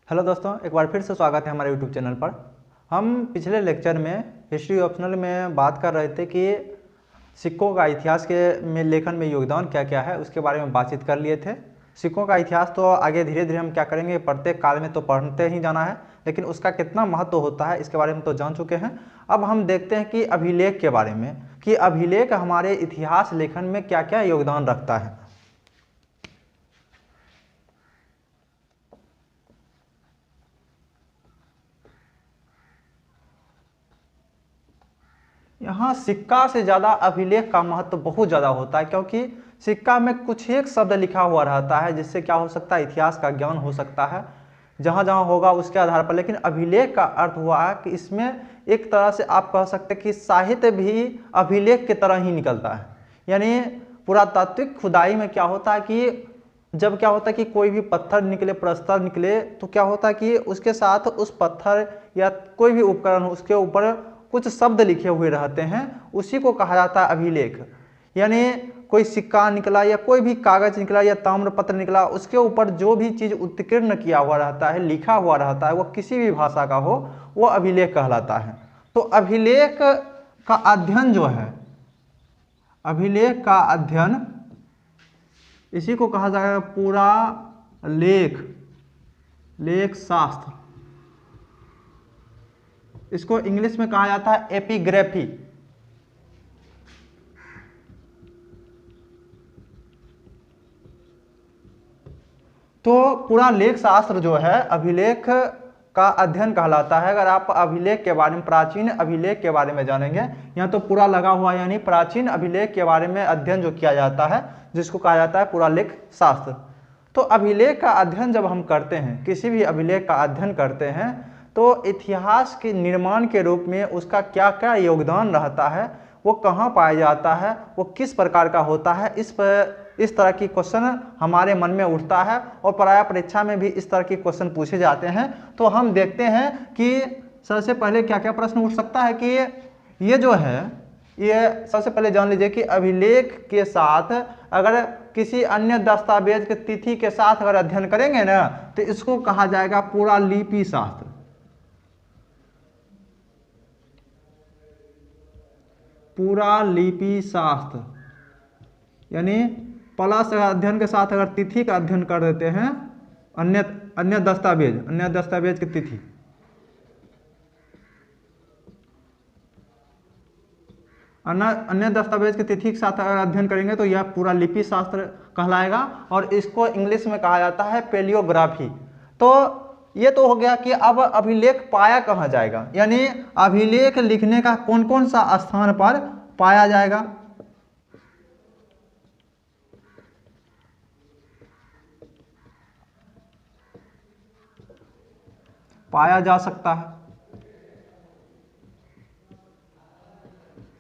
Hello दोस्तों, एक बार फिर से स्वागत है हमारे यूट्यूब चैनल पर। हम पिछले लेक्चर में हिस्ट्री ऑप्शनल में बात कर रहे थे कि सिक्कों का इतिहास के में लेखन में योगदान क्या क्या है, उसके बारे में बातचीत कर लिए थे। सिक्कों का इतिहास तो आगे धीरे धीरे हम क्या करेंगे, प्रत्येक काल में तो पढ़ते ही जाना है, लेकिन उसका कितना महत्व होता है इसके बारे में तो जान चुके हैं। अब हम देखते हैं कि अभिलेख के बारे में, कि अभिलेख हमारे इतिहास लेखन में क्या क्या योगदान रखता है। यहाँ सिक्का से ज़्यादा अभिलेख का महत्व बहुत ज़्यादा होता है, क्योंकि सिक्का में कुछ एक शब्द लिखा हुआ रहता है जिससे क्या हो सकता है, इतिहास का ज्ञान हो सकता है जहाँ जहाँ होगा उसके आधार पर। लेकिन अभिलेख का अर्थ हुआ है कि इसमें एक तरह से आप कह सकते हैं कि साहित्य भी अभिलेख की तरह ही निकलता है। यानी पुरातात्विक खुदाई में क्या होता है कि जब क्या होता है कि कोई भी पत्थर निकले, प्रस्तर निकले, तो क्या होता है कि उसके साथ उस पत्थर या कोई भी उपकरण हो उसके ऊपर कुछ शब्द लिखे हुए रहते हैं, उसी को कहा जाता है अभिलेख। यानी कोई सिक्का निकला या कोई भी कागज निकला या ताम्रपत्र निकला, उसके ऊपर जो भी चीज उत्कीर्ण किया हुआ रहता है, लिखा हुआ रहता है, वो किसी भी भाषा का हो, वो अभिलेख कहलाता है। तो अभिलेख का अध्ययन जो है, अभिलेख का अध्ययन, इसी को कहा जाएगा पूरा लेख शास्त्र। इसको इंग्लिश में कहा जाता है एपिग्राफी। तो पूरा लेख शास्त्र जो है अभिलेख का अध्ययन कहलाता है। अगर आप अभिलेख के बारे में, प्राचीन अभिलेख के बारे में जानेंगे, यहाँ तो पूरा लगा हुआ, यानी प्राचीन अभिलेख के बारे में अध्ययन जो किया जाता है, जिसको कहा जाता है पूरा लेख शास्त्र। तो अभिलेख का अध्ययन जब हम करते हैं, किसी भी अभिलेख का अध्ययन करते हैं, तो इतिहास के निर्माण के रूप में उसका क्या क्या योगदान रहता है, वो कहाँ पाया जाता है, वो किस प्रकार का होता है, इस तरह की क्वेश्चन हमारे मन में उठता है और प्राय परीक्षा में भी इस तरह के क्वेश्चन पूछे जाते हैं। तो हम देखते हैं कि सबसे पहले क्या क्या प्रश्न उठ सकता है कि ये जो है, ये सबसे पहले जान लीजिए कि अभिलेख के साथ अगर किसी अन्य दस्तावेज के तिथि के साथ अगर अध्ययन करेंगे ना, तो इसको कहा जाएगा पूरा लिपि शास्त्र। पूरा लिपि शास्त्र यानी प्लस अध्ययन के साथ अगर तिथि का अध्ययन कर देते हैं, अन्य दस्तावेज की तिथि, अन्य दस्तावेज की तिथि के साथ अगर अध्ययन करेंगे तो यह पूरा लिपि शास्त्र कहलाएगा, और इसको इंग्लिश में कहा जाता है पेलियोग्राफी। तो ये तो हो गया कि अब अभिलेख पाया कहाँ जाएगा, यानी अभिलेख लिखने का कौन कौन सा स्थान पर पाया जाएगा। पाया जा सकता है,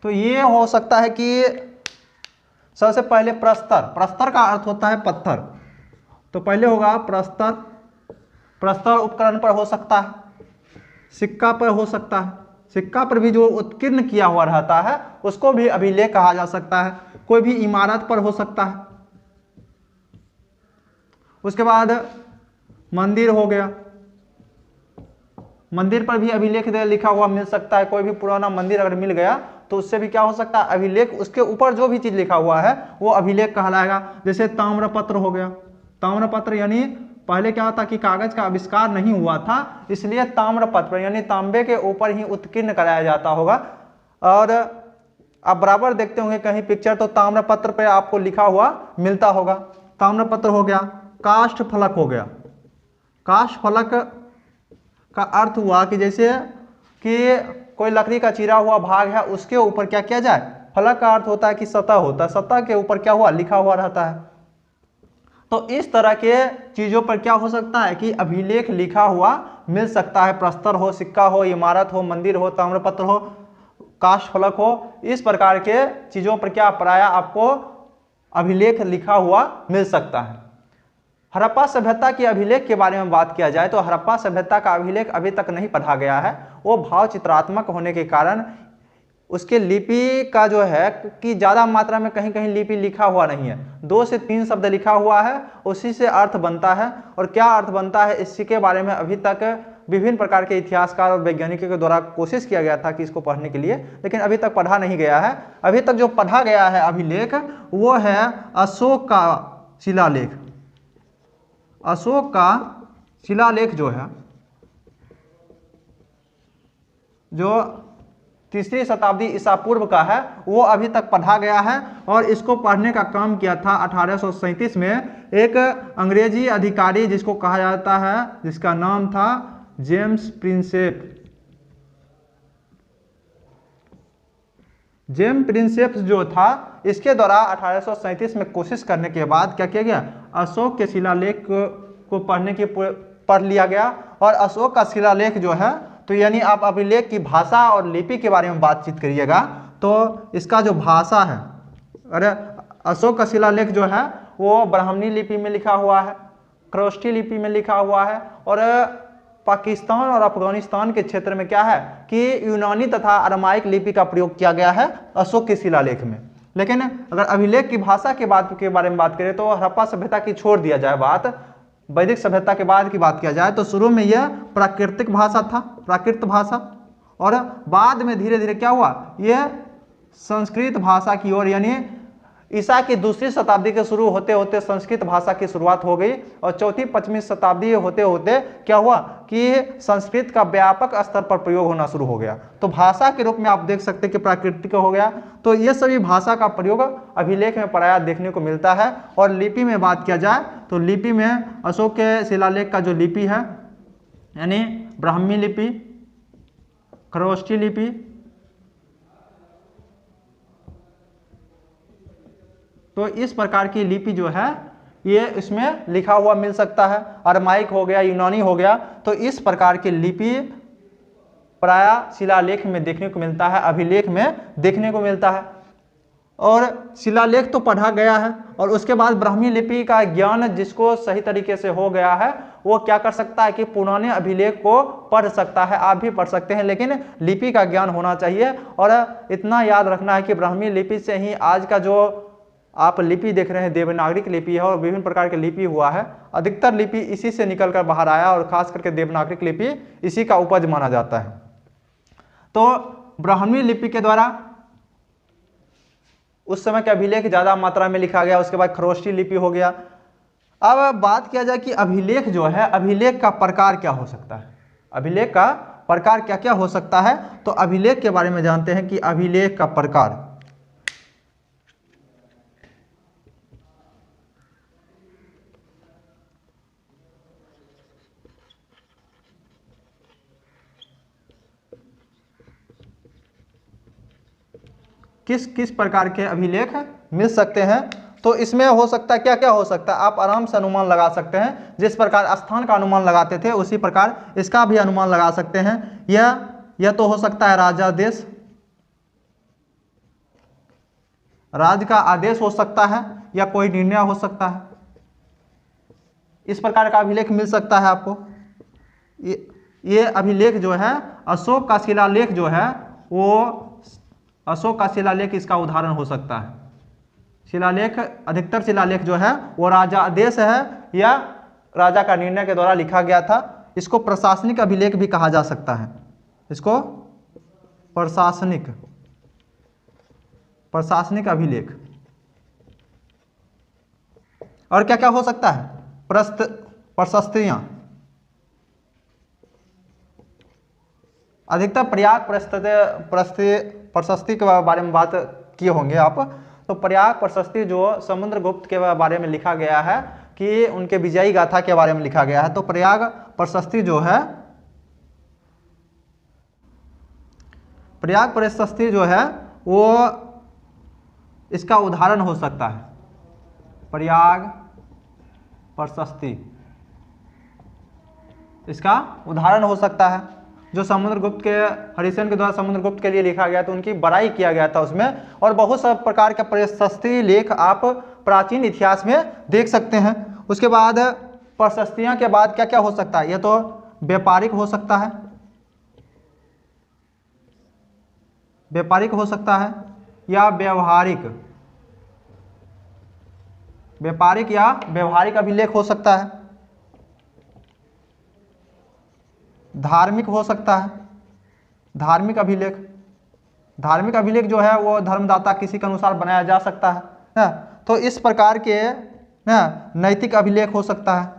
तो ये हो सकता है कि सबसे पहले प्रस्तर का अर्थ होता है पत्थर, तो पहले होगा प्रस्तर उपकरण पर हो सकता है, सिक्का पर हो सकता है, सिक्का पर भी जो उत्कीर्ण किया हुआ रहता है उसको भी अभिलेख कहा जा सकता है, कोई भी इमारत पर हो सकता है। उसके बाद मंदिर हो गया, मंदिर पर भी अभिलेख लिखा हुआ मिल सकता है। कोई भी पुराना मंदिर अगर मिल गया तो उससे भी क्या हो सकता है, अभिलेख, उसके ऊपर जो भी चीज लिखा हुआ है वो अभिलेख कहलाएगा। जैसे ताम्रपत्र हो गया, ताम्रपत्र यानी पहले क्या होता कि कागज का आविष्कार नहीं हुआ था, इसलिए ताम्रपत्र यानी तांबे के ऊपर ही उत्कीर्ण कराया जाता होगा। और आप बराबर देखते होंगे कहीं पिक्चर, तो ताम्रपत्र पे आपको लिखा हुआ मिलता होगा। ताम्रपत्र हो गया। काष्ठ फलक हो गया, काष्ठ फलक का अर्थ हुआ कि जैसे कि कोई लकड़ी का चिरा हुआ भाग है, उसके ऊपर क्या किया जाए, फलक का अर्थ होता है कि सतह होता है, सतह के ऊपर क्या हुआ, लिखा हुआ रहता है। तो इस तरह के चीजों पर क्या हो सकता है कि अभिलेख लिखा हुआ मिल सकता है। प्रस्तर हो, सिक्का हो, इमारत हो, मंदिर हो, ताम्रपत्र हो, काष्ठ फलक हो, इस प्रकार के चीजों पर क्या प्राय आपको अभिलेख लिखा हुआ मिल सकता है। हड़प्पा सभ्यता की अभिलेख के बारे में बात किया जाए तो हड़प्पा सभ्यता का अभिलेख अभी तक नहीं पढ़ा गया है। वो भाव चित्रात्मक होने के कारण उसके लिपि का जो है कि ज़्यादा मात्रा में कहीं कहीं लिपि लिखा हुआ नहीं है, 2 से 3 शब्द लिखा हुआ है, उसी से अर्थ बनता है। और क्या अर्थ बनता है इसी के बारे में अभी तक विभिन्न प्रकार के इतिहासकार और वैज्ञानिकों के द्वारा कोशिश किया गया था कि इसको पढ़ने के लिए, लेकिन अभी तक पढ़ा नहीं गया है। अभी तक जो पढ़ा गया है अभिलेख वो है अशोक का शिलालेख। अशोक का शिलालेख जो है, जो 3री शताब्दी ईसा पूर्व का है, वो अभी तक पढ़ा गया है। और इसको पढ़ने का काम किया था 1837 में एक अंग्रेजी अधिकारी जिसको कहा जाता है, जिसका नाम था जेम्स प्रिंसेप। जेम्स प्रिंसेप जो था, इसके द्वारा 1837 में कोशिश करने के बाद क्या किया गया, अशोक के शिलालेख को पढ़ लिया गया। और अशोक का शिलालेख जो है, तो यानी आप अभिलेख की भाषा और लिपि के बारे में बातचीत करिएगा, तो इसका जो भाषा है, अरे अशोक का शिलालेख जो है वो ब्राह्मणी लिपि में लिखा हुआ है, खरोष्ठी लिपि में लिखा हुआ है। और पाकिस्तान और अफगानिस्तान के क्षेत्र में क्या है कि यूनानी तथा अरमाइक लिपि का प्रयोग किया गया है अशोक के शिलालेख में। लेकिन अगर अभिलेख की भाषा के बारे में बात करें तो हड़प्पा सभ्यता की छोड़ दिया जाए बात, वैदिक सभ्यता के बाद की बात किया जाए तो शुरू में यह प्राकृतिक भाषा था, प्राकृत भाषा, और बाद में धीरे धीरे क्या हुआ, यह संस्कृत भाषा की ओर, यानी ईसा की 2री शताब्दी के शुरू होते होते संस्कृत भाषा की शुरुआत हो गई। और 4वी-5वीं शताब्दी होते होते क्या हुआ कि संस्कृत का व्यापक स्तर पर प्रयोग होना शुरू हो गया। तो भाषा के रूप में आप देख सकते हैं कि प्राकृतिक हो गया। तो ये सभी भाषा का प्रयोग अभिलेख में प्रायः देखने को मिलता है। और लिपि में बात किया जाए तो लिपि में अशोक के शिलालेख का जो लिपि है, यानी ब्राह्मी लिपि, खरोष्ठी लिपि, तो इस प्रकार की लिपि जो है ये इसमें लिखा हुआ मिल सकता है। अरमाइक हो गया, यूनानी हो गया, तो इस प्रकार की लिपि प्रायः शिलालेख में देखने को मिलता है, अभिलेख में देखने को मिलता है। और शिलालेख तो पढ़ा गया है, और उसके बाद ब्राह्मी लिपि का ज्ञान जिसको सही तरीके से हो गया है वो क्या कर सकता है कि पुराने अभिलेख को पढ़ सकता है। आप भी पढ़ सकते हैं, लेकिन लिपि का ज्ञान होना चाहिए। और इतना याद रखना है कि ब्राह्मी लिपि से ही आज का जो आप लिपि देख रहे हैं देवनागरिक लिपि है, और विभिन्न प्रकार के लिपि हुआ है, अधिकतर लिपि इसी से निकलकर बाहर आया, और खास करके देवनागरिक लिपि इसी का उपज माना जाता है। तो ब्राह्मी लिपि के द्वारा उस समय के अभिलेख ज्यादा मात्रा में लिखा गया। उसके बाद खरोष्ठी लिपि हो गया। अब बात किया जाए कि अभिलेख जो है, अभिलेख का प्रकार क्या हो सकता है, अभिलेख का प्रकार क्या क्या हो सकता है। तो अभिलेख के बारे में जानते हैं कि अभिलेख का प्रकार, किस किस प्रकार के अभिलेख मिल सकते हैं। तो इसमें हो सकता है क्या क्या हो सकता है, आप आराम से अनुमान लगा सकते हैं। जिस प्रकार स्थान का अनुमान लगाते थे उसी प्रकार इसका भी अनुमान लगा सकते हैं। यह तो हो सकता है राजादेश, राज्य का आदेश हो सकता है, या कोई निर्णय हो सकता है। इस प्रकार का अभिलेख मिल सकता है आपको। ये अभिलेख जो है, अशोक का शिलालेख जो है, वो अशोक का शिलालेख इसका उदाहरण हो सकता है। शिलालेख, अधिकतर शिलालेख जो है वो राजा आदेश है या राजा का निर्णय के द्वारा लिखा गया था। इसको प्रशासनिक अभिलेख भी कहा जा सकता है, इसको प्रशासनिक अभिलेख। और क्या क्या हो सकता है, प्रशस्तियां, अधिकतर प्रयाग प्रशस्ति के बारे में बात किए होंगे आप। तो प्रयाग प्रशस्ति जो समुद्रगुप्त के बारे में लिखा गया है कि उनके विजयी गाथा के बारे में लिखा गया है। तो प्रयाग प्रशस्ति जो है, प्रयाग प्रशस्ति जो है वो इसका उदाहरण हो सकता है। प्रयाग प्रशस्ति इसका उदाहरण हो सकता है, जो समुद्रगुप्त के, हरिसेन के द्वारा समुद्रगुप्त के लिए लिखा गया, तो उनकी बड़ाई किया गया था उसमें। और बहुत सब प्रकार के प्रशस्ति लेख आप प्राचीन इतिहास में देख सकते हैं। उसके बाद प्रशस्तियां के बाद क्या क्या हो सकता है, यह तो व्यापारिक हो सकता है, व्यापारिक हो सकता है या व्यवहारिक, व्यापारिक या व्यवहारिक अभिलेख हो सकता है। धार्मिक हो सकता है, धार्मिक अभिलेख, धार्मिक अभिलेख जो है वो धर्मदाता किसी के अनुसार बनाया जा सकता है ना। तो इस प्रकार के ना नैतिक अभिलेख हो सकता है।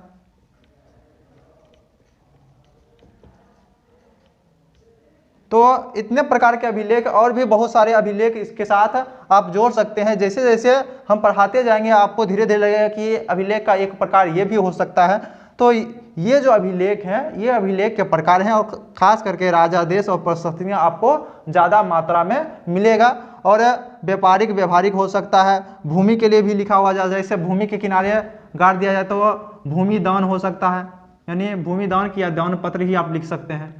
तो इतने प्रकार के अभिलेख और भी बहुत सारे अभिलेख इसके साथ आप जोड़ सकते हैं। जैसे जैसे हम पढ़ाते जाएंगे आपको धीरे धीरे लगेगा कि अभिलेख का एक प्रकार ये भी हो सकता है। तो ये जो अभिलेख हैं ये अभिलेख के प्रकार हैं, और खास करके राजादेश और प्रशस्तियाँ आपको ज़्यादा मात्रा में मिलेगा। और व्यापारिक व्यवहारिक हो सकता है, भूमि के लिए भी लिखा हुआ जाए, जैसे भूमि के किनारे गाड़ दिया जाए तो वो भूमि दान हो सकता है, यानी भूमि दान किया दान पत्र ही आप लिख सकते हैं,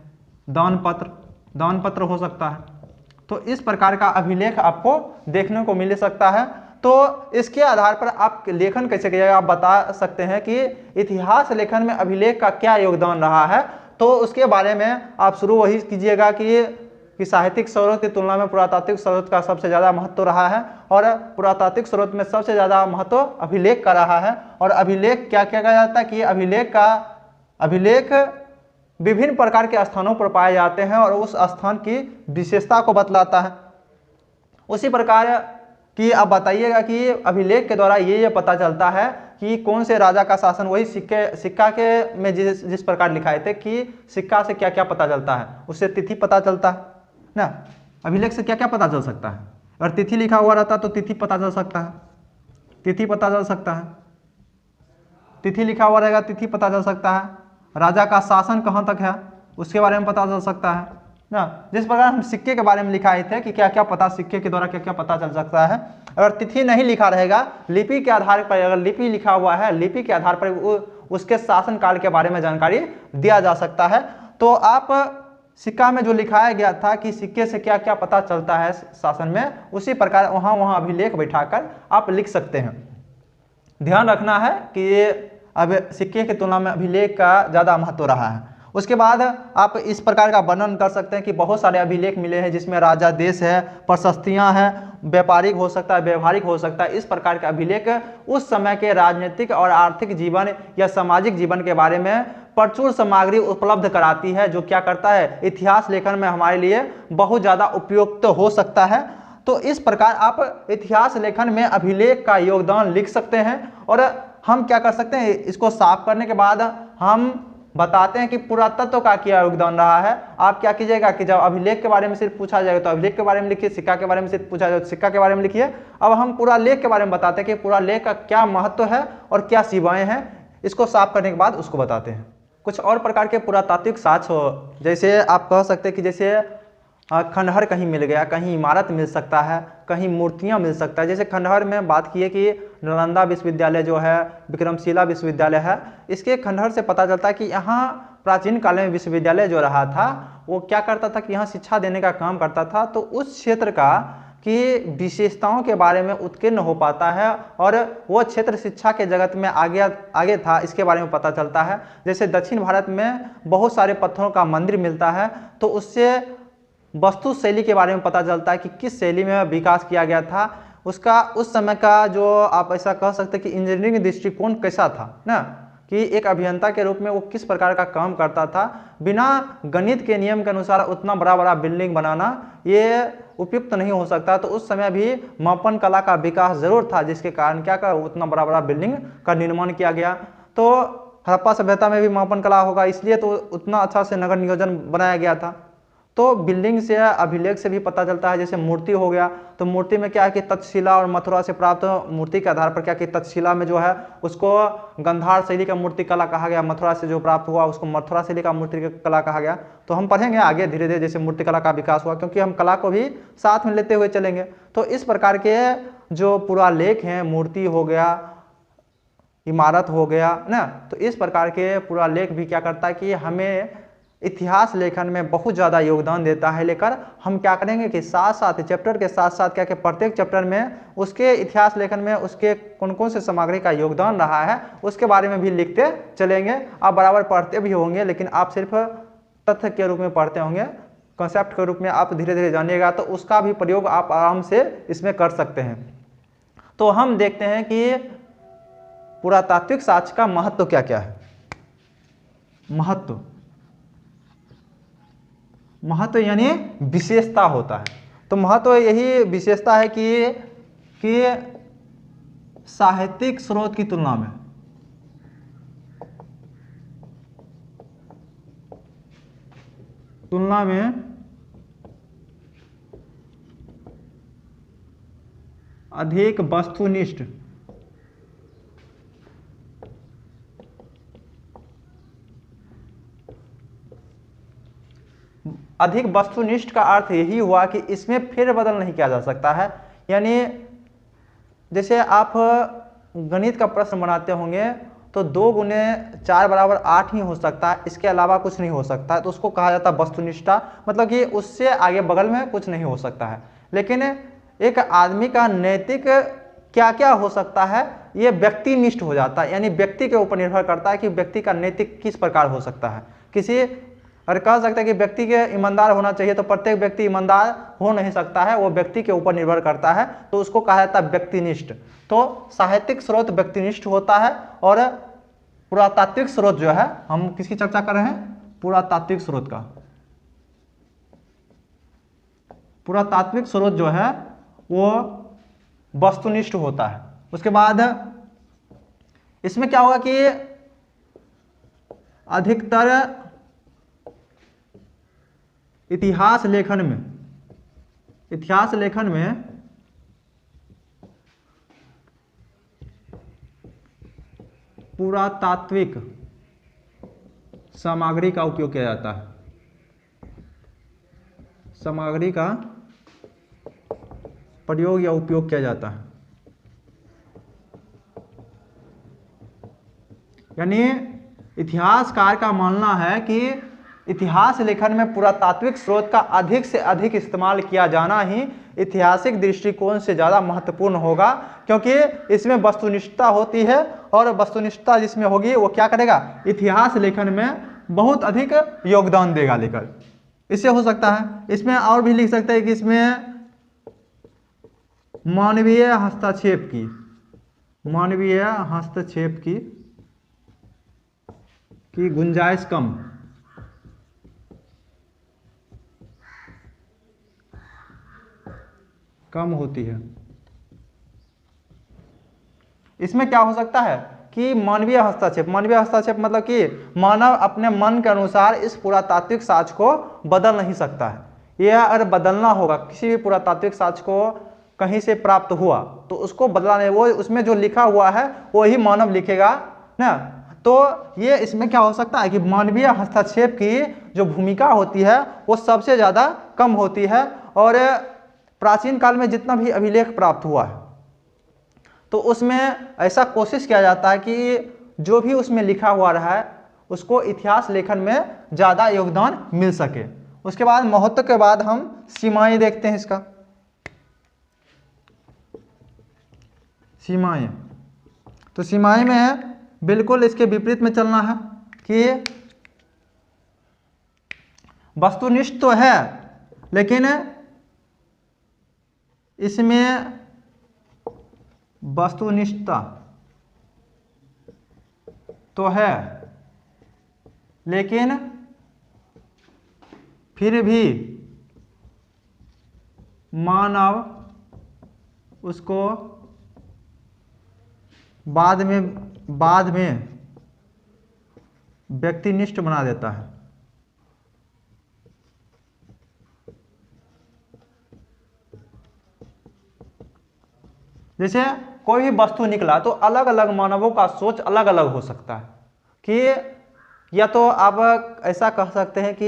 दान पत्र, दान पत्र हो सकता है। तो इस प्रकार का अभिलेख आपको देखने को मिल सकता है। तो इसके आधार पर आप लेखन कैसे कीजिएगा, आप बता सकते हैं कि इतिहास लेखन में अभिलेख का क्या योगदान रहा है। तो उसके बारे में आप शुरू वही कीजिएगा कि साहित्यिक स्रोत की तुलना में पुरातात्विक स्रोत का सबसे ज़्यादा महत्व रहा है, और पुरातात्विक स्रोत में सबसे ज़्यादा महत्व अभिलेख का रहा है। और अभिलेख क्या क्या कहा जाता है कि अभिलेख विभिन्न प्रकार के स्थानों पर पाए जाते हैं और उस स्थान की विशेषता को बतलाता है। उसी प्रकार कि आप बताइएगा कि अभिलेख के द्वारा ये पता चलता है कि कौन से राजा का शासन, वही सिक्का के में जिस प्रकार लिखाए थे कि सिक्का से क्या क्या पता चलता है, उससे तिथि पता चलता है ना। अभिलेख से क्या क्या पता चल सकता है, अगर तिथि लिखा हुआ रहता तो तिथि पता चल सकता है, तिथि पता चल सकता है, तिथि लिखा हुआ रहेगा तिथि पता चल सकता है, राजा का शासन कहाँ तक है उसके बारे में पता चल सकता है ना। जिस प्रकार हम सिक्के के बारे में लिखाए थे कि क्या क्या पता, सिक्के के द्वारा क्या क्या पता चल सकता है। अगर तिथि नहीं लिखा रहेगा, लिपि के आधार पर, अगर लिपि लिखा हुआ है लिपि के आधार पर उसके शासन काल के बारे में जानकारी दिया जा सकता है। तो आप सिक्का में जो लिखाया गया था कि सिक्के से क्या क्या पता चलता है शासन में, उसी प्रकार वहाँ अभिलेख बैठाकर आप लिख सकते हैं। ध्यान रखना है कि अब सिक्के की तुलना में अभिलेख का ज़्यादा महत्व रहा है। उसके बाद आप इस प्रकार का वर्णन कर सकते हैं कि बहुत सारे अभिलेख मिले हैं जिसमें राजा देश है, प्रशस्तियाँ हैं, व्यापारिक हो सकता है, व्यवहारिक हो सकता है। इस प्रकार के अभिलेख उस समय के राजनीतिक और आर्थिक जीवन या सामाजिक जीवन के बारे में प्रचुर सामग्री उपलब्ध कराती है, जो क्या करता है इतिहास लेखन में हमारे लिए बहुत ज़्यादा उपयुक्त हो सकता है। तो इस प्रकार आप इतिहास लेखन में अभिलेख का योगदान लिख सकते हैं। और हम क्या कर सकते हैं, इसको साफ करने के बाद हम बताते हैं कि पुरातत्व का क्या योगदान रहा है। आप क्या कीजिएगा कि जब अभिलेख के बारे में सिर्फ पूछा जाएगा तो अभिलेख के बारे में लिखिए, सिक्का के बारे में सिर्फ पूछा जाए तो सिक्का के बारे में लिखिए। अब हम पूरा लेख के बारे में बताते हैं कि पूरा लेख का क्या महत्व है और क्या सीमाएं हैं। इसको साफ करने के बाद उसको बताते हैं। कुछ और प्रकार के पुरातात्विक साक्ष्य हो, जैसे आप कह सकते हैं कि जैसे खंडहर कहीं मिल गया, कहीं इमारत मिल सकता है, कहीं मूर्तियां मिल सकता है। जैसे खंडहर में बात किए कि नालंदा विश्वविद्यालय जो है, विक्रमशिला विश्वविद्यालय है, इसके खंडहर से पता चलता है कि यहाँ प्राचीन काल में विश्वविद्यालय जो रहा था वो क्या करता था कि यहाँ शिक्षा देने का काम करता था। तो उस क्षेत्र का की विशेषताओं के बारे में उत्कीर्ण हो पाता है और वो क्षेत्र शिक्षा के जगत में आगे था, इसके बारे में पता चलता है। जैसे दक्षिण भारत में बहुत सारे पत्थरों का मंदिर मिलता है, तो उससे वस्तु शैली के बारे में पता चलता है कि किस शैली में विकास किया गया था, उसका उस समय का जो आप ऐसा कह सकते हैं कि इंजीनियरिंग दृष्टिकोण कैसा था ना, कि एक अभियंता के रूप में वो किस प्रकार का काम करता था। बिना गणित के नियम के अनुसार उतना बड़ा बड़ा बिल्डिंग बनाना ये उपयुक्त नहीं हो सकता। तो उस समय भी मापन कला का विकास जरूर था, जिसके कारण क्या कर उतना बड़ा बड़ा बिल्डिंग का निर्माण किया गया। तो हड़प्पा सभ्यता में भी मापन कला होगा, इसलिए तो उतना अच्छा से नगर नियोजन बनाया गया था। तो बिल्डिंग से, अभिलेख से भी पता चलता है। जैसे मूर्ति हो गया, तो मूर्ति में क्या है कि तक्षशिला और मथुरा से प्राप्त मूर्ति के आधार पर क्या कि तक्षशिला में जो है उसको गंधार शैली का मूर्ति कला कहा गया, मथुरा से जो प्राप्त हुआ उसको मथुरा शैली का मूर्ति कला कहा गया। तो हम पढ़ेंगे आगे धीरे धीरे जैसे मूर्ति कला का विकास हुआ, क्योंकि हम कला को भी साथ में लेते हुए चलेंगे। तो इस प्रकार के जो पुरालेख हैं, मूर्ति हो गया, इमारत हो गया ना, तो इस प्रकार के पुरालेख भी क्या करता है कि हमें इतिहास लेखन में बहुत ज़्यादा योगदान देता है। लेकर हम क्या करेंगे कि साथ साथ चैप्टर के साथ साथ क्या कि प्रत्येक चैप्टर में उसके इतिहास लेखन में उसके कौन कौन से सामग्री का योगदान रहा है उसके बारे में भी लिखते चलेंगे। आप बराबर पढ़ते भी होंगे, लेकिन आप सिर्फ तथ्य के रूप में पढ़ते होंगे, कॉन्सेप्ट के रूप में आप धीरे धीरे जानिएगा, तो उसका भी प्रयोग आप आराम से इसमें कर सकते हैं। तो हम देखते हैं कि पुरातात्विक साक्ष्य का महत्व क्या क्या है। महत्व यानी विशेषता होता है। तो महत्व यही विशेषता है कि साहित्यिक स्रोत की तुलना में अधिक वस्तुनिष्ठ का अर्थ यही हुआ कि इसमें फेरबदल नहीं किया जा सकता है। यानी जैसे आप गणित का प्रश्न बनाते होंगे तो 2 गुने 4 बराबर 8 ही हो सकता है, इसके अलावा कुछ नहीं हो सकता है, तो उसको कहा जाता है वस्तुनिष्ठता, मतलब कि उससे आगे बगल में कुछ नहीं हो सकता है। लेकिन एक आदमी का नैतिक क्या क्या हो सकता है ये व्यक्तिनिष्ठ हो जाता है, यानी व्यक्ति के ऊपर निर्भर करता है कि व्यक्ति का नैतिक किस प्रकार हो सकता है। किसी और कह सकते हैं कि व्यक्ति के ईमानदार होना चाहिए, तो प्रत्येक व्यक्ति ईमानदार हो नहीं सकता है, वो व्यक्ति के ऊपर निर्भर करता है, तो उसको कहा जाता है व्यक्तिनिष्ठ। तो साहित्यिक स्रोत व्यक्तिनिष्ठ होता है और पुरातात्विक स्रोत जो है, हम किसकी चर्चा कर रहे हैं, पुरातात्विक स्रोत का। पुरातात्विक स्रोत जो है वो वस्तुनिष्ठ होता है। उसके बाद इसमें क्या होगा कि अधिकतर इतिहास लेखन में पुरातात्विक सामग्री का उपयोग किया जाता है। सामग्री का प्रयोग या उपयोग किया जाता है। यानी इतिहासकार का मानना है कि इतिहास लेखन में पुरातात्विक स्रोत का अधिक से अधिक इस्तेमाल किया जाना ही ऐतिहासिक दृष्टिकोण से ज़्यादा महत्वपूर्ण होगा, क्योंकि इसमें वस्तुनिष्ठता होती है और वस्तुनिष्ठता जिसमें होगी वो क्या करेगा, इतिहास लेखन में बहुत अधिक योगदान देगा लेकर। इससे हो सकता है, इसमें और भी लिख सकते हैं कि इसमें मानवीय हस्तक्षेप की गुंजाइश कम होती है। इसमें क्या हो सकता है कि मानवीय हस्तक्षेप मतलब कि मानव अपने मन के अनुसार इस पुरातात्विक साक्ष्य को बदल नहीं सकता है। यह अगर बदलना होगा, किसी भी पुरातात्विक साक्ष्य को कहीं से प्राप्त हुआ तो उसको बदला नहीं, वो उसमें जो लिखा हुआ है वो ही मानव लिखेगा ना। तो ये इसमें क्या हो सकता है कि मानवीय हस्तक्षेप की जो भूमिका होती है वो सबसे ज़्यादा कम होती है। और प्राचीन काल में जितना भी अभिलेख प्राप्त हुआ है तो उसमें ऐसा कोशिश किया जाता है कि जो भी उसमें लिखा हुआ रहा है उसको इतिहास लेखन में ज़्यादा योगदान मिल सके। उसके बाद महत्व के बाद हम सीमाएं देखते हैं। इसका सीमाएं, तो सीमाएं में बिल्कुल इसके विपरीत में चलना है कि वस्तुनिष्ठ तो है लेकिन इसमें वस्तुनिष्ठता तो है लेकिन फिर भी मानव उसको बाद में व्यक्तिनिष्ठ बना देता है। जैसे कोई भी वस्तु निकला तो अलग अलग मानवों का सोच अलग अलग हो सकता है कि या तो आप ऐसा कह सकते हैं कि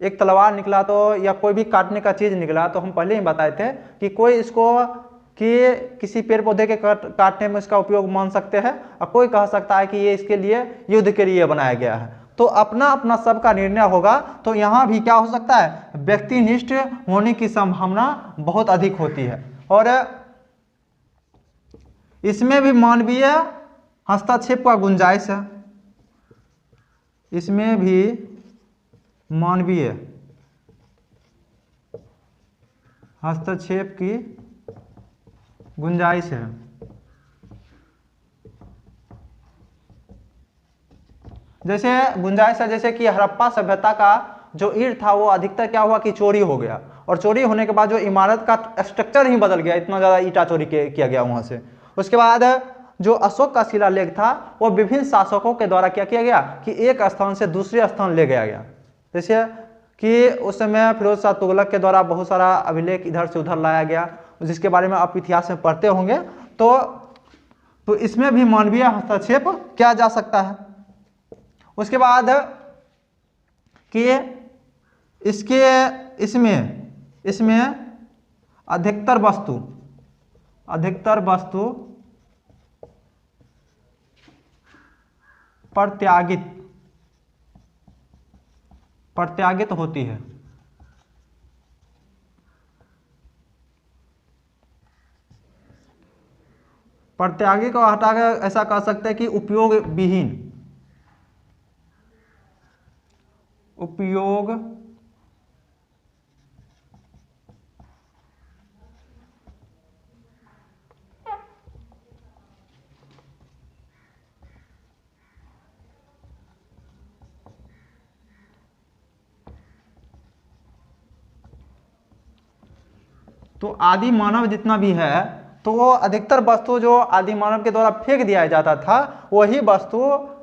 एक तलवार निकला तो या कोई भी काटने का चीज़ निकला तो हम पहले ही बताए थे कि कोई इसको कि किसी पेड़ पौधे के काटने में इसका उपयोग मान सकते हैं और कोई कह सकता है कि ये इसके लिए युद्ध के लिए बनाया गया है। तो अपना अपना सबका निर्णय होगा। तो यहाँ भी क्या हो सकता है, व्यक्तिनिष्ठ होने की संभावना बहुत अधिक होती है। और इसमें भी मानवीय हस्तक्षेप का गुंजाइश है। इसमें भी मानवीय हस्तक्षेप की गुंजाइश है। जैसे गुंजाइश है, जैसे कि हड़प्पा सभ्यता का जो ईंट था वो अधिकतर क्या हुआ कि चोरी हो गया, और चोरी होने के बाद जो इमारत का स्ट्रक्चर ही बदल गया, इतना ज़्यादा ईंटा चोरी किया गया वहाँ से। उसके बाद जो अशोक का शिलालेख था वो विभिन्न शासकों के द्वारा क्या किया गया कि एक स्थान से दूसरे स्थान ले गया गया। जैसे कि उस समय फिरोज शाह तुगलक के द्वारा बहुत सारा अभिलेख इधर से उधर लाया गया, जिसके बारे में आप इतिहास में पढ़ते होंगे। तो इसमें भी मानवीय हस्तक्षेप किया जा सकता है। उसके बाद कि इसमें अधिकतर वस्तु प्रत्यागित होती है। प्रत्यागी को हटाकर ऐसा कह सकते हैं कि उपयोग तो आदि मानव जितना भी है, तो वो अधिकतर वस्तु जो आदि मानव के द्वारा फेंक दिया जाता था वही वस्तु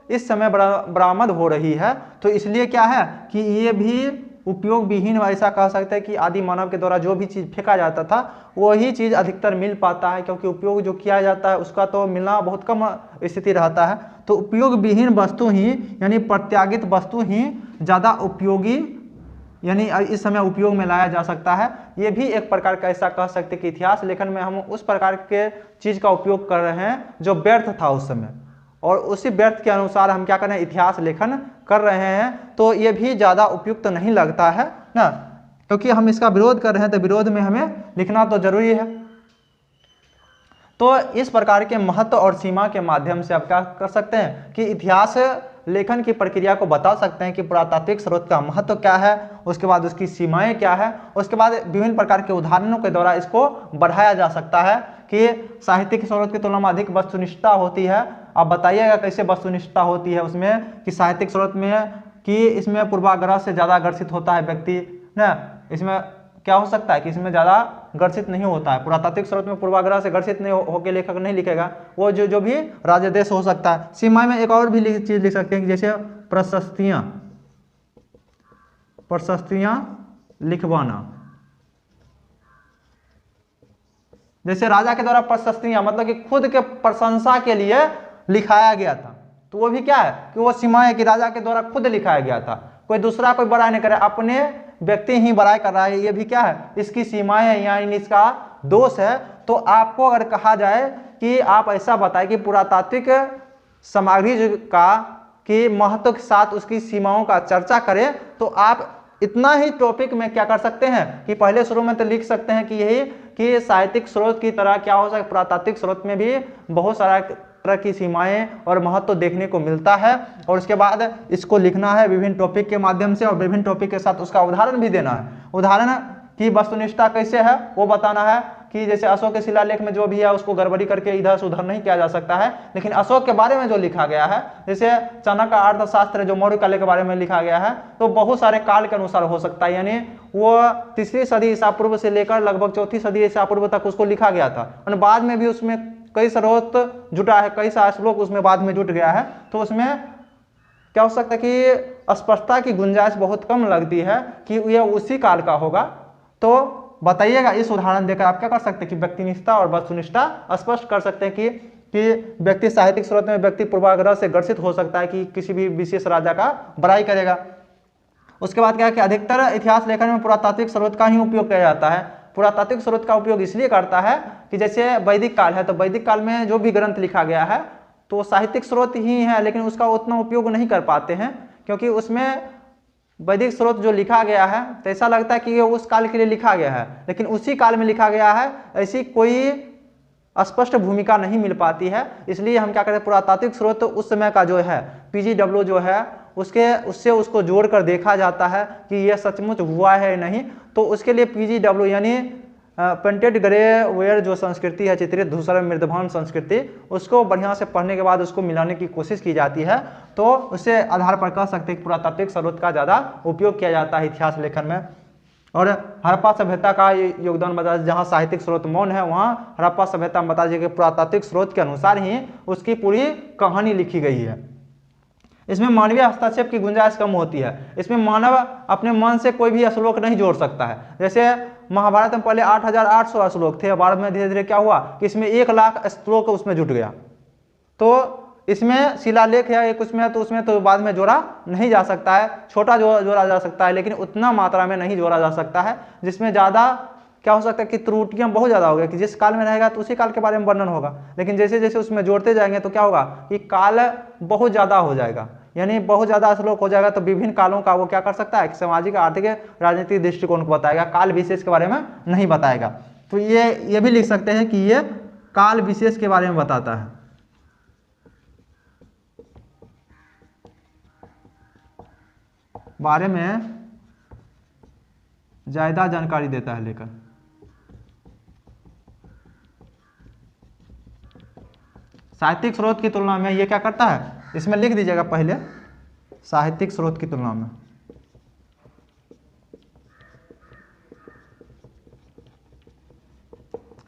इस समय बरामद हो रही है। तो इसलिए क्या है कि ये भी उपयोग विहीन, ऐसा कह सकते हैं कि आदि मानव के द्वारा जो भी चीज़ फेंका जाता था वही चीज़ अधिकतर मिल पाता है, क्योंकि उपयोग जो किया जाता है उसका तो मिलना बहुत कम स्थिति रहता है। तो उपयोग विहीन वस्तु ही यानी प्रत्यागित वस्तु ही ज़्यादा उपयोगी यानी इस समय उपयोग में लाया जा सकता है। ये भी एक प्रकार का ऐसा कह सकते हैं कि इतिहास लेखन में हम उस प्रकार के चीज़ का उपयोग कर रहे हैं जो व्यर्थ था उस समय, और उसी व्यर्थ के अनुसार हम क्या कर रहे हैं, इतिहास लेखन कर रहे हैं। तो ये भी ज़्यादा उपयुक्त नहीं लगता है ना, क्योंकि हम इसका विरोध कर रहे हैं, तो विरोध में हमें लिखना तो जरूरी है। तो इस प्रकार के महत्व और सीमा के माध्यम से आप क्या कर सकते हैं कि इतिहास लेखन की प्रक्रिया को बता सकते हैं कि पुरातात्विक स्रोत का महत्व क्या है, उसके बाद उसकी सीमाएं क्या है, उसके बाद विभिन्न प्रकार के उदाहरणों के द्वारा इसको बढ़ाया जा सकता है कि साहित्यिक स्रोत की तुलना में अधिक वस्तुनिष्ठता होती है। आप बताइएगा कैसे वस्तुनिष्ठता होती है उसमें, कि साहित्यिक स्रोत में कि इसमें पूर्वाग्रह से ज़्यादा ग्रसित होता है व्यक्ति ना, इसमें क्या हो सकता है कि इसमें ज़्यादा ग्रसित नहीं होता है। पुरातात्विक स्रोत में पूर्वाग्रह से ग्रसित नहीं होकर लेखक नहीं लिखेगा, वो जो भी राजदेश हो सकता है। सीमा में एक और भी चीज़ लिख सकते हैं कि जैसे प्रशस्तियाँ लिखवाना। जैसे राजा के द्वारा प्रशस्तियाँ मतलब कि खुद के प्रशंसा के लिए लिखाया गया था, तो वो भी क्या है कि वो सीमा है कि राजा के द्वारा खुद लिखाया गया था, कोई दूसरा कोई बड़ाई नहीं करे, अपने व्यक्ति ही बड़ाई कर रहा है। ये भी क्या है, इसकी सीमाएं है, यानी इसका दोष है। तो आपको अगर कहा जाए कि आप ऐसा बताएं कि पुरातात्विक सामग्री का कि महत्व के साथ उसकी सीमाओं का चर्चा करें, तो आप इतना ही टॉपिक में क्या कर सकते हैं कि पहले शुरू में तो लिख सकते हैं कि यही कि साहित्यिक स्रोत की तरह क्या हो सकता है, पुरातात्विक स्रोत में भी बहुत सारा तरह की सीमाएं और महत्व देखने को मिलता है। और उसके बाद इसको लिखना है विभिन्न टॉपिक के माध्यम से, और विभिन्न टॉपिक के साथ उसका उदाहरण भी देना है। उदाहरण की वस्तुनिष्ठता कैसे है वो बताना है कि जैसे अशोक के शिलालेख में जो भी है उसको गड़बड़ी करके इधर से उधर नहीं किया जा सकता है, लेकिन अशोक के बारे में जो लिखा गया है, जैसे चाणक्य अर्थशास्त्र जो मौर्य काल के बारे में लिखा गया है, तो बहुत सारे काल के अनुसार हो सकता है, यानी वो 3री सदी ईसा पूर्व से लेकर लगभग 4थी सदी ईसा पूर्व तक उसको लिखा गया था, और बाद में भी उसमें कई स्रोत जुटा है, कई सारे श्लोक उसमें बाद में जुट गया है। तो उसमें क्या हो सकता है कि स्पष्टता की गुंजाइश बहुत कम लगती है कि यह उसी काल का होगा। तो बताइएगा, इस उदाहरण देकर आप क्या कर सकते हैं कि व्यक्तिनिष्ठता और वस्तुनिष्ठता स्पष्ट कर सकते हैं कि व्यक्ति साहित्यिक स्रोत में व्यक्ति पूर्वाग्रह से ग्रसित हो सकता है कि किसी भी विशेष राजा का बड़ाई करेगा। उसके बाद क्या है कि अधिकतर इतिहास लेखन में पुरातात्विक स्रोत का ही उपयोग किया जाता है। पुरातात्विक स्रोत का उपयोग इसलिए करता है कि जैसे वैदिक काल है, तो वैदिक काल में जो भी ग्रंथ लिखा गया है तो साहित्यिक स्रोत ही है, लेकिन उसका उतना उपयोग नहीं कर पाते हैं, क्योंकि उसमें वैदिक स्रोत जो लिखा गया है तो ऐसा लगता है कि ये उस काल के लिए लिखा गया है, लेकिन उसी काल में लिखा गया है, ऐसी कोई स्पष्ट भूमिका नहीं मिल पाती है। इसलिए हम क्या करते हैं, पुरातात्विक स्रोत तो उस समय का जो है PGW जो है उससे उसको जोड़कर देखा जाता है कि यह सचमुच हुआ है नहीं। तो उसके लिए PGW यानी पेंटेड ग्रे वेयर जो संस्कृति है, चित्रित धूसर मृदभान संस्कृति, उसको बढ़िया से पढ़ने के बाद उसको मिलाने की कोशिश की जाती है। तो उससे आधार पर कह सकते हैं कि पुरातात्विक स्रोत का ज़्यादा उपयोग किया जाता है इतिहास लेखन में। और हड़प्पा सभ्यता का योगदान बता, जहाँ साहित्यिक स्रोत मौन है वहाँ हड़प्पा सभ्यता में बता दीजिए कि पुरातात्विक स्रोत के अनुसार ही उसकी पूरी कहानी लिखी गई है। इसमें मानवीय हस्तक्षेप की गुंजाइश कम होती है। इसमें मानव अपने मन से कोई भी श्लोक नहीं जोड़ सकता है। जैसे महाभारत में पहले 8800 श्लोक थे, बाद में धीरे धीरे क्या हुआ कि इसमें 1 लाख श्लोक उसमें जुट गया। तो इसमें शिलालेख है एक उसमें, तो उसमें तो बाद में जोड़ा नहीं जा सकता है, छोटा जोड़ा जा सकता है, लेकिन उतना मात्रा में नहीं जोड़ा जा सकता है, जिसमें ज़्यादा क्या हो सकता है कि त्रुटियां बहुत ज़्यादा हो गई कि जिस काल में रहेगा तो उसी काल के बारे में वर्णन होगा। लेकिन जैसे जैसे उसमें जोड़ते जाएंगे तो क्या होगा कि काल बहुत ज़्यादा हो जाएगा, यानी बहुत ज़्यादा श्लोक हो जाएगा। तो विभिन्न कालों का वो क्या कर सकता है कि सामाजिक, आर्थिक, राजनीतिक दृष्टिकोण को बताएगा, काल विशेष के बारे में नहीं बताएगा। तो ये भी लिख सकते हैं कि ये काल विशेष के बारे में बताता है। बारे में ज़्यादा जानकारी देता है लेकर। साहित्यिक स्रोत की तुलना में ये क्या करता है, इसमें लिख दीजिएगा पहले, साहित्यिक स्रोत की तुलना में।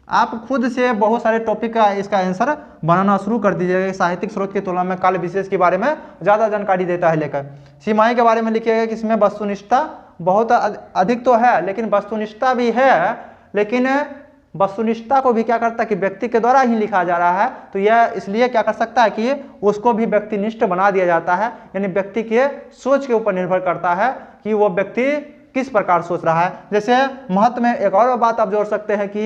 आप खुद से बहुत सारे टॉपिक का इसका आंसर बनाना शुरू कर दीजिएगा। साहित्यिक स्रोत की तुलना में काल विशेष के बारे में ज़्यादा जानकारी देता है लेकर। सीमाएं के बारे में लिखिएगा कि इसमें वस्तुनिष्ठता बहुत अधिक तो है, लेकिन वस्तुनिष्ठता भी है, लेकिन वस्तुनिष्ठता को भी क्या करता है कि व्यक्ति के द्वारा ही लिखा जा रहा है। तो यह इसलिए क्या कर सकता है कि उसको भी व्यक्तिनिष्ठ बना दिया जाता है, यानी व्यक्ति के सोच के ऊपर निर्भर करता है कि वो व्यक्ति किस प्रकार सोच रहा है। जैसे महत्व में एक और बात आप जोड़ सकते हैं कि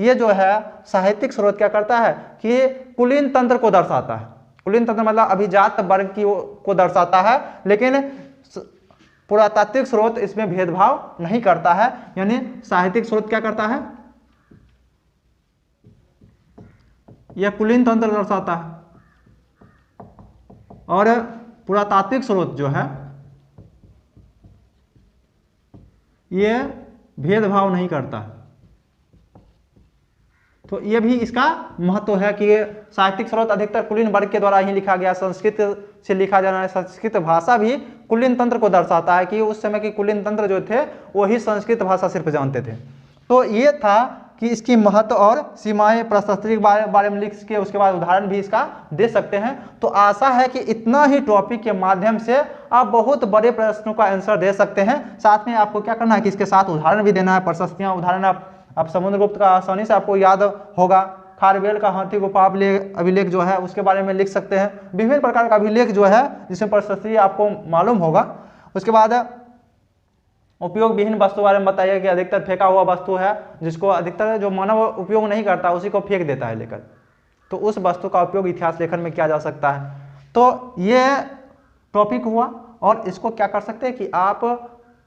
ये जो है साहित्यिक स्रोत क्या करता है कि कुलीन तंत्र को दर्शाता है। कुलीन तंत्र मतलब अभिजात वर्ग को दर्शाता है, लेकिन पुरातात्विक स्रोत इसमें भेदभाव नहीं करता है। यानी साहित्यिक स्रोत क्या करता है, यह कुलीन तंत्र दर्शाता है, और पुरातात्विक स्रोत जो है ये भेदभाव नहीं करता। तो ये भी इसका महत्व है कि साहित्यिक स्रोत अधिकतर कुलीन वर्ग के द्वारा ही लिखा गया, संस्कृत से लिखा जाना है। संस्कृत भाषा भी कुलीन तंत्र को दर्शाता है कि उस समय के कुलीन तंत्र जो थे वही संस्कृत भाषा सिर्फ जानते थे। तो ये था कि इसकी महत्व और सीमाएं प्रशस्ति के बारे में लिख के उसके बाद उदाहरण भी इसका दे सकते हैं। तो आशा है कि इतना ही टॉपिक के माध्यम से आप बहुत बड़े प्रश्नों का आंसर दे सकते हैं। साथ में आपको क्या करना है कि इसके साथ उदाहरण भी देना है, प्रशस्तियाँ, उदाहरण आप समुद्रगुप्त का आसानी से आपको याद होगा। खारवेल का हाथी गुफा अभिलेख जो है उसके बारे में लिख सकते हैं। विभिन्न प्रकार का अभिलेख जो है जिसमें प्रशस्ति आपको मालूम होगा। उसके बाद उपयोग विहीन वस्तु बारे में बताइए कि अधिकतर फेंका हुआ वस्तु है जिसको अधिकतर जो मानव उपयोग नहीं करता उसी को फेंक देता है लेकर। तो उस वस्तु का उपयोग इतिहास लेखन में किया जा सकता है। तो ये टॉपिक हुआ, और इसको क्या कर सकते हैं कि आप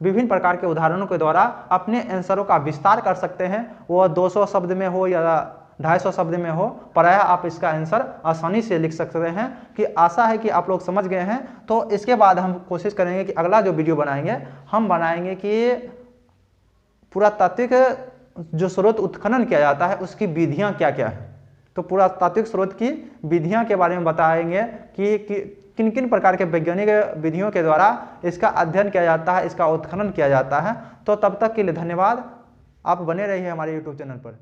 विभिन्न प्रकार के उदाहरणों के द्वारा अपने आंसरों का विस्तार कर सकते हैं। वो 200 शब्द में हो या 250 शब्द में हो, प्रायः आप इसका आंसर आसानी से लिख सकते हैं। कि आशा है कि आप लोग समझ गए हैं। तो इसके बाद हम कोशिश करेंगे कि अगला जो वीडियो बनाएंगे हम बनाएंगे कि पुरातात्विक जो स्रोत उत्खनन किया जाता है उसकी विधियां क्या क्या है। तो पुरातात्विक स्रोत की विधियां के बारे में बताएंगे कि किन किन प्रकार के वैज्ञानिक विधियों के द्वारा इसका अध्ययन किया जाता है, इसका उत्खनन किया जाता है। तो तब तक के लिए धन्यवाद। आप बने रहिए हमारे YouTube चैनल पर।